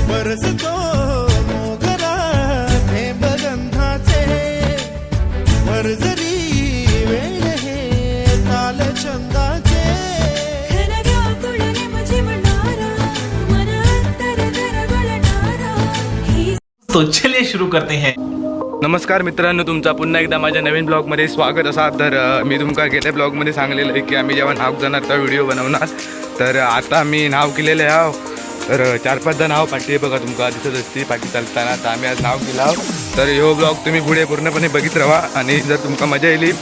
बरसतो मोगरा थेंब गंधाचे भरजरी वेळ हे ताल छंदाचे तो चलिए शुरू करते हैं। नमस्कार मित्रांनो, तुमचा पुन्हा एकदा माझ्या नवीन ब्लॉगमध्ये स्वागत असा। तर मी तुमका गेल्या ब्लॉगमध्ये सांगलेलं आहे की आम्ही जेव्हा नाव जाणार तर व्हिडिओ बनवणार। तर आता मी नाव केलेलं आहे। तर 4-5 जण नाव पाठी बघा तुमका दिसत असते पाठी चालताना। तर आम्ही आज नाव केला। तर ह्यो ब्लॉग तुम्ही पुढे पूर्णपणे बघित राहा आणि जर तुमका मजा येईल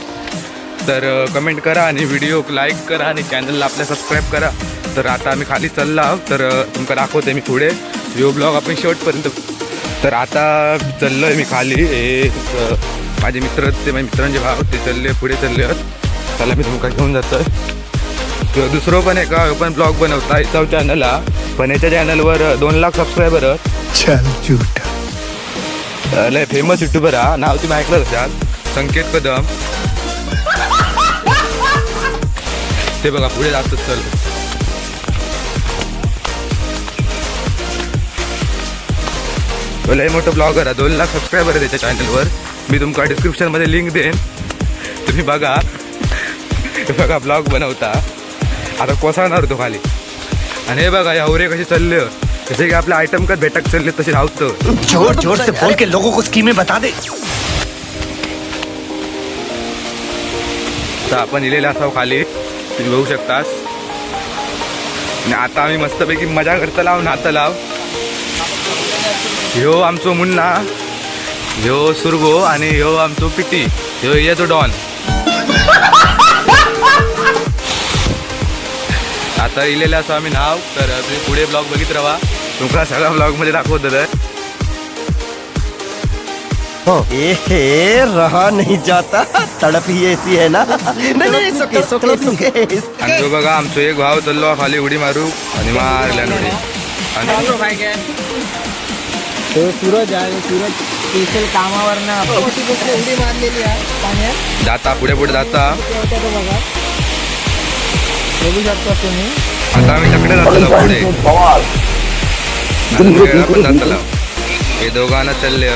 तर कमेंट करा आणि व्हिडिओ लाईक करा आणि चॅनलला आपल्या सबस्क्राईब करा। तर आता आम्ही खाली चाललो आहोत, तर तुमका दाखवते मी पुढे ह्यो ब्लॉग आपण शेवटपर्यंत। तर आता चाललो आहे मी खाली, हे माझे मित्र ते माझे मित्रांचे भाव ते चालले पुढे चालले आहेत। त्याला मी तुमका घेऊन जातो आहे। दुसरं पण आहे का, पण ब्लॉग बनवता याचा चॅनलला, पण याच्या चॅनलवर 2 लाख सबस्क्रायबर आहेत। लय फेमस युट्यूबर हा, नाव तुम्ही ऐकलं असाल, संकेत कदम। ते बघा पुढे जास्त चल। लय मोठं ब्लॉगर आहे, 2 लाख सबस्क्रायबर आहे त्याच्या चॅनलवर। मी तुमका डिस्क्रिप्शनमध्ये लिंक देईन, तुम्ही बघा। बघा ब्लॉग बनवता आता कोसळणार तो खाली। आणि हे बघा या होरे कशी चालले, जसे की आपले आयटम कट भेटक चालले तसे धावतं। जोर जोर से बोल के लोगों को स्कीमें बता दे। तर आपण इलेले असावं खाली, तुम्ही बघू शकतास। आणि आता आम्ही मस्तपैकी मजा करता लाव, नाता लाव। ह्यो आमचो मुन्ना, ह्यो सुरगो आणि ह्यो आमचो पिटी, ह्यो येतो डॉन। आता इलेलं असं आम्ही नाव। तर तुम्ही पुढे ब्लॉग बघित राहा, तुमका सगळ्या ब्लॉगमध्ये दाखवतं। रहा नहीं जाता, तड़प ही ऐसी है ना। नहीं सुके आणि तो बघा आमचो एक भाव चाललो खाली उडी मारू आणि मारल्या उडी। तो सूरज आहे, सूरज स्पेशल कामावरनं उडी मारलेली आहे पाण्यात, जाता पुढे पुढे जाता। बघा बघू शकता तुम्ही। आता आम्ही तकडे जातो पुढे, पण जातला हे दोघांना चालले।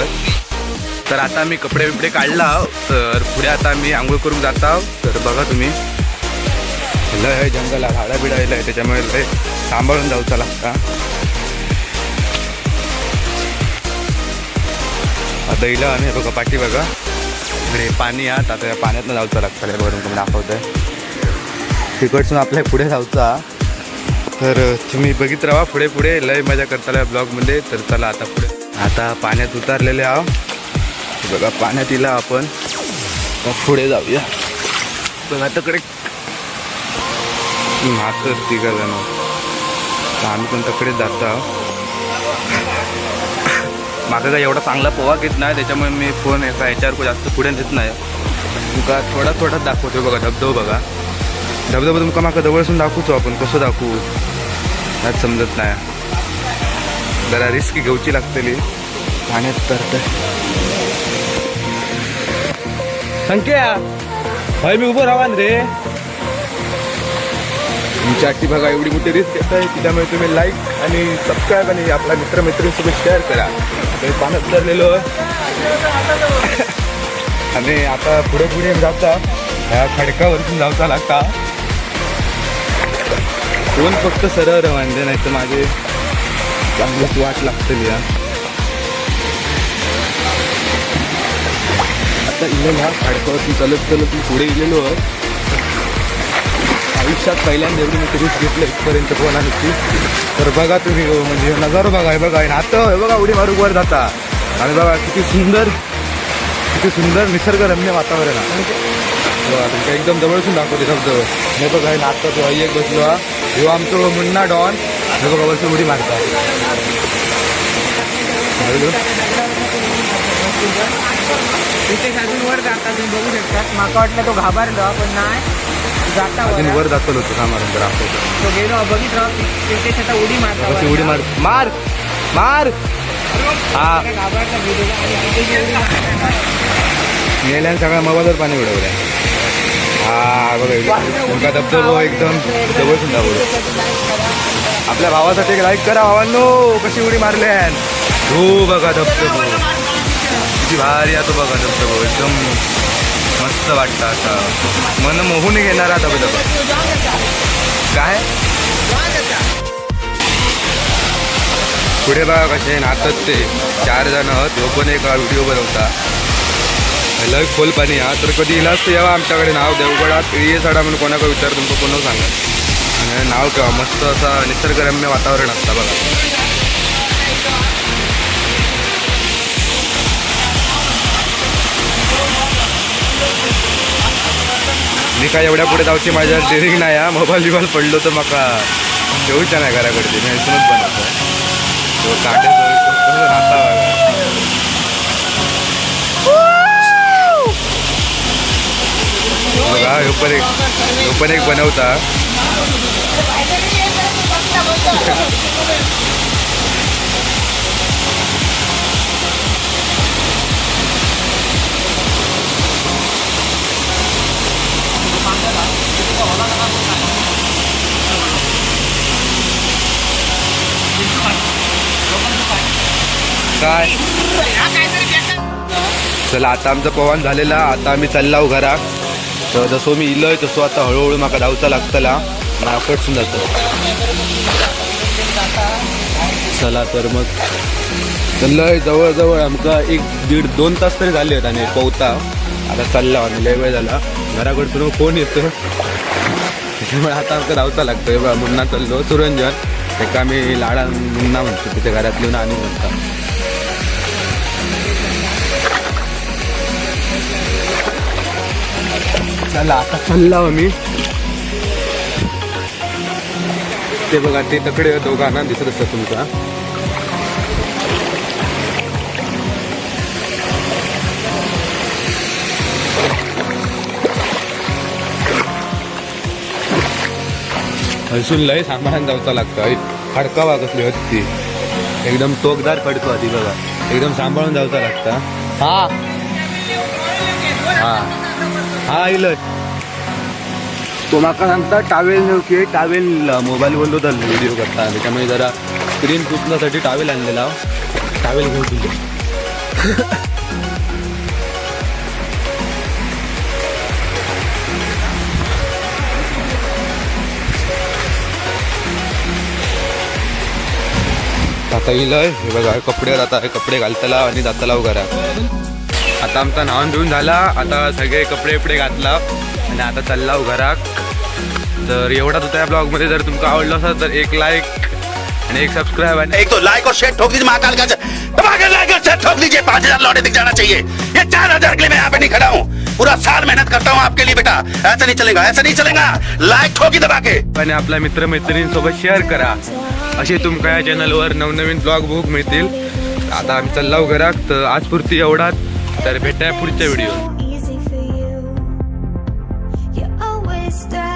तर आता मी कपडे बिपडे काढला, तर पुढे आता मी आंघोळ करून जाता। तर बघा तुम्ही लय जंगल आहे, झाडा बिडा आहे, त्याच्यामुळे लय सांभाळून जाऊचा लागता। आता इला आम्ही बघा पाठी बघा इकडे पाणी आहे, आता या पाण्यातनं जाऊचं लागतं। बघा तुमचं दाखवतंय तिकडसून आपल्या पुढे जाऊचा। तर तुम्ही बघित राहा पुढे पुढे, लय मजा करताला ब्लॉगमध्ये। तर चला आता पुढे, आता पाण्यात उतरलेले आहो बघा, पाण्यात इला आपण पुढे जाऊया। बघा तकडे मातर तिघा जण, आम्ही पण तकडे जातो आहोत। मागं काय एवढा चांगला पोहा घेत नाही, त्याच्यामुळे मी फोन ह्याच्यावर जास्त पुढे नेत नाही। तुमका थोडा थोडा दाखवतो बघा धबधबा। बघा धबधबा तुमका मागं जवळसून दाखवतो आपण, कसं दाखवू त्यात समजत नाही, जरा रिस्क घेऊची लागतली पाण्यात। तर संख्या भाई मी उभं राहान रे, तुमच्या आठी बघा एवढी मोठी रिस्क घेत आहे, त्याच्यामुळे तुम्ही लाईक आणि सबस्क्राईब आणि आपल्या मित्रमैत्रिणीसोबत शेअर करा। पाण्यात उतरलेलो आणि आता पुढे पुढे जाता ह्या खडकावरतून जाऊचा लागता। कोण फक्त सरळ रवांदे, नाही तर माझे चांगलीच वाट लागतली। आता इलेलो ह्या खडकावरतून चालत चालत मी पुढे गेलेलो। आयुष्यात पहिल्यांदा एवढी मी रिस्क घेतलं इथपर्यंत कोणा नक्की। तर बघा तुम्ही म्हणजे नजारो बघा, हे बघा नातं, हे बघा उडी मारू वर जाता आणि बघा किती सुंदर निसर्गरम्य वातावरण आहे। बघा तुमच्या एकदम जवळसून दाखवते धबधबा। हे बघा हे नातं तो एक बसलो हा, ह्यो आमचो मुन्ना डॉन, हे बघा वरती उडी मारता। तिथे अजून वर जाता तुम्ही बघू शकता। माका वाटलं तो घाबरलो, पण नाही जाता अजून वर जातो होतो सामारण तर आपण तो गेलो बघित राहा, तिथे आता उडी मारता, कशी उडी मार मार मार। हा घाबरता गेलेला आणि मेल्यान सगळ्या मोबाईलवर पाणी उडवलंय। हा बघा तुमका धबधबा एकदम जवळसून दाखवतो। आपल्या भावासाठी एक लाईक करा भावांनो. कशी उडी मारल्यान हो बघा धबधबो, किती भारी आहे तो बघा धबधबो. एकदम मस्त वाटतं आता, मन मोहून घेणारा धबधबा. काय पुढे बघा कसे नाचत ते 4 जण. तो पण एक व्हिडिओ बनवता. लय खोल पाणी हा, तर कधी इलाच तर यावा आमच्याकडे. नाव देवगडात इये साडा म्हणून कोणाला विचार तुमचं पुन्हा सांगा. आणि नाव ठेवा. मस्त असा निसर्गरम्य वातावरण असतं बघा. मी काय एवढ्या पुढे जाऊची माझ्या डेअरिंग नाही हा. मोबाईल पडलो तर मका ठेवूच्या नाही घराकडे. मी इथूनच बनवतो. तो काटे नाता बघा. ह्यो पण एक बनवता. काय चला आता आमचं पवन झालेला. आता आम्ही चाललाव घरात. तर जसं मी इलोय तसं आता हळूहळू म्हाका धावचा लागतला. नाकटसून जातं. चला तर मग चाललंय. जवळजवळ आमका 1-1.5-2 तास तरी झाले आहेत आणि पोहता. आता चालला आणि लय वेळ झाला. घराकडसून फोन येतो त्याच्यामुळे आता आमका धावचा लागतोय. मुन्ना चाललो सुरंजन एका मी लाडा मुन्ना म्हणतो तिथे घरात लिहून आणि म्हणतात. चला आता चालला आम्ही. ते बघा ते तकडे दोघांना दिसत असतं तुमचा. हसून लय सामान जाऊचा लागतं. खडकावा कसली होती एकदम टोकदार खडकं होती बघा. एकदम सांभाळून जाऊचा लागता. हा हा हा इल तो माका सांगता टावेल नेवकी. टावेल मोबाईल बोललो तर व्हिडिओ करता. त्याच्यामुळे जरा स्क्रीन पुसण्यासाठी टावेल आणलेला. टावेल घेऊन तुझे आता इलय. हे बघा कपडे आता हे कपडे घालतला आणि जातला घरात. आता आमचा न्हावून धुवून झाला. आता सगळे कपडे घातला आणि आता चालला घरात. तर एवढाच होता या ब्लॉगमध्ये. जर तुमका आवडलं असेल तर एक लाईक आणि एक सबस्क्राईब आणि एक तो लाइक और शेयर ठोक दीजिए महाकाल का दबाकर लाइक और शेयर ठोक दीजिए 5000 लौटे दिख जाना चाहिए. ये 4000 के लिए मैं यहाँ पे नहीं खड़ा हूँ. पूरा साल मेहनत करता हूँ आपके लिए बेटा. ऐसा नहीं चलेगा, ऐसा नहीं चलेगा. लाइक ठोकी दबा के. आणि आपल्या मित्रमैत्रिणींसोबत शेअर करा. असे तुमका या चॅनलवर नवनवीन ब्लॉग बघूक मिळतील. आता आम्ही चाललो घरात. तर आज पुरती एवढाच. तर भेटूया पुढच्या video. easy for you. You always stay